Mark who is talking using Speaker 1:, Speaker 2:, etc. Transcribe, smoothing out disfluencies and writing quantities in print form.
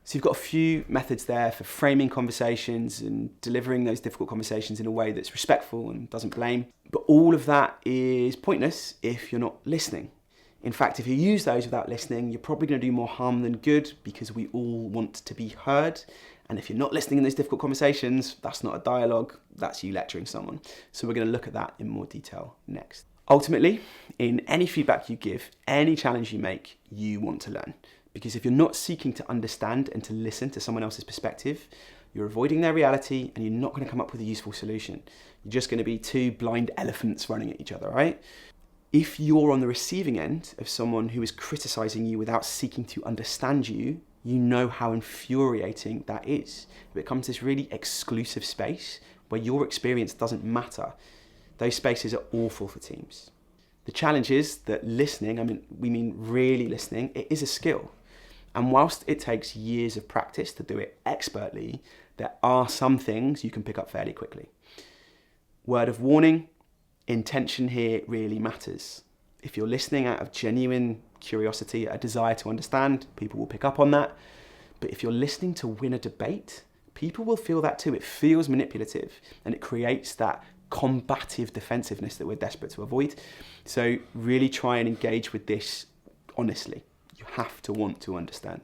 Speaker 1: So you've got a few methods there for framing conversations and delivering those difficult conversations in a way that's respectful and doesn't blame. But all of that is pointless if you're not listening. In fact, if you use those without listening, you're probably going to do more harm than good, because we all want to be heard. And if you're not listening in those difficult conversations, that's not a dialogue, that's you lecturing someone. So we're going to look at that in more detail next. Ultimately, in any feedback you give, any challenge you make, you want to learn. Because if you're not seeking to understand and to listen to someone else's perspective, you're avoiding their reality and you're not going to come up with a useful solution. You're just going to be two blind elephants running at each other, right? If you're on the receiving end of someone who is criticizing you without seeking to understand you, you know how infuriating that is. It becomes this really exclusive space where your experience doesn't matter. Those spaces are awful for teams. The challenge is that listening, we mean really listening, it is a skill. And whilst it takes years of practice to do it expertly, there are some things you can pick up fairly quickly. Word of warning, intention here really matters. If you're listening out of genuine curiosity, a desire to understand, people will pick up on that. But if you're listening to win a debate, people will feel that too. It feels manipulative and it creates that combative defensiveness that we're desperate to avoid. So really try and engage with this honestly. You have to want to understand.